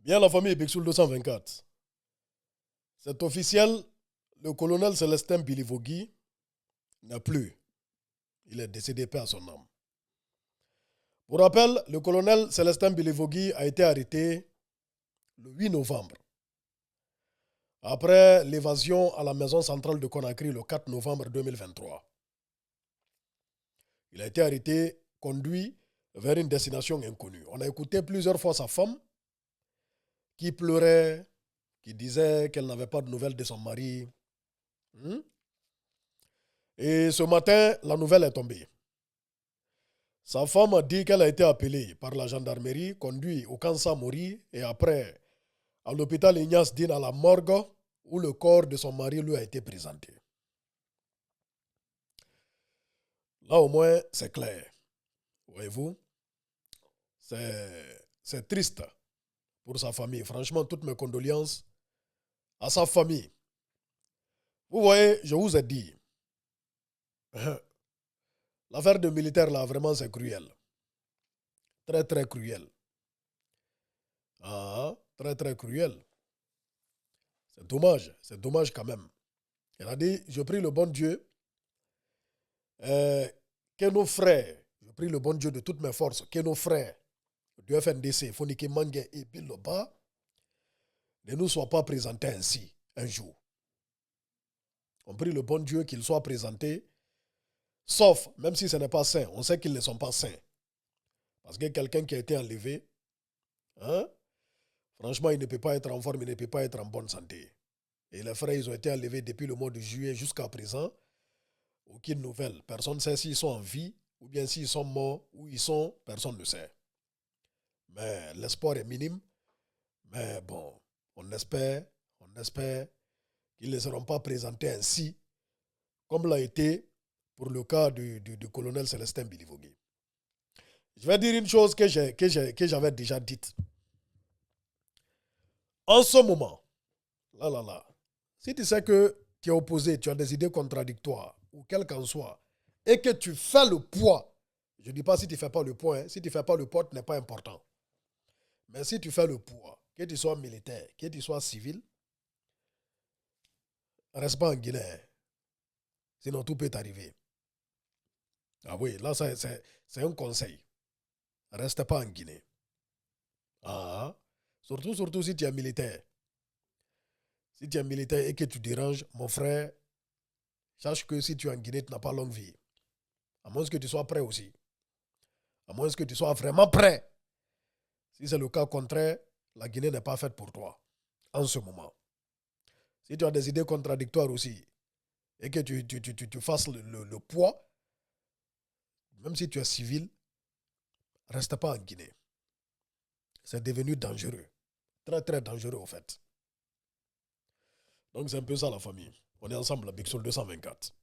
Bien la famille Bixoul 224. C'est officiel, le colonel Célestin Bilivogui n'a plus. Il est décédé, paix à son âme. Pour rappel, le colonel Célestin Bilivogui a été arrêté le 8 novembre. Après l'évasion à la maison centrale de Conakry le 4 novembre 2023. Il a été arrêté, conduit vers une destination inconnue. On a écouté plusieurs fois sa femme qui pleurait, qui disait qu'elle n'avait pas de nouvelles de son mari. Et ce matin, la nouvelle est tombée. Sa femme a dit qu'elle a été appelée par la gendarmerie, conduite au camp Samori et après à l'hôpital Ignace Dine à la morgue où le corps de son mari lui a été présenté. Là au moins, c'est clair. Voyez-vous, c'est triste pour sa famille. Franchement, toutes mes condoléances à sa famille. Vous voyez, je vous ai dit, l'affaire de militaire là, vraiment c'est cruel. Très très cruel. Très très cruel. C'est dommage quand même. Il a dit, je prie le bon Dieu, que nos frères, je prie le bon Dieu de toutes mes forces, que nos frères du FNDC, Fonike Mangue et Biloba, ne nous soient pas présentés ainsi un jour. On prie le bon Dieu qu'ils soient présentés, sauf, même si ce n'est pas saint, on sait qu'ils ne sont pas saints. Parce que quelqu'un qui a été enlevé, franchement, il ne peut pas être en forme, il ne peut pas être en bonne santé. Et les frères, ils ont été enlevés depuis le mois de juillet jusqu'à présent. Aucune nouvelle. Personne ne sait s'ils sont en vie, ou bien s'ils sont morts, où ils sont, personne ne sait. Mais l'espoir est minime. Mais bon, on espère qu'ils ne seront pas présentés ainsi, comme l'a été pour le cas du colonel Célestin Bilivogui. Je vais dire une chose que j'avais déjà dite. En ce moment, si tu sais que tu es opposé, tu as des idées contradictoires, ou quel qu'en soit, et que tu fais le poids, je ne dis pas si tu ne fais pas le poids, si tu ne fais pas le poids, ce n'est pas important. Mais si tu fais le poids, que tu sois militaire, que tu sois civil, reste pas en Guinée. Sinon, tout peut t'arriver. Ah oui, là, c'est un conseil. Reste pas en Guinée. Surtout si tu es militaire. Si tu es militaire et que tu déranges, mon frère, sache que si tu es en Guinée, tu n'as pas longue vie. À moins que tu sois prêt aussi. À moins que tu sois vraiment prêt. Si c'est le cas contraire, la Guinée n'est pas faite pour toi. En ce moment. Si tu as des idées contradictoires aussi, et que tu fasses le poids, même si tu es civil, reste pas en Guinée. C'est devenu dangereux. Très, très dangereux, au fait. Donc, c'est un peu ça, la famille. On est ensemble, Big Soul 224.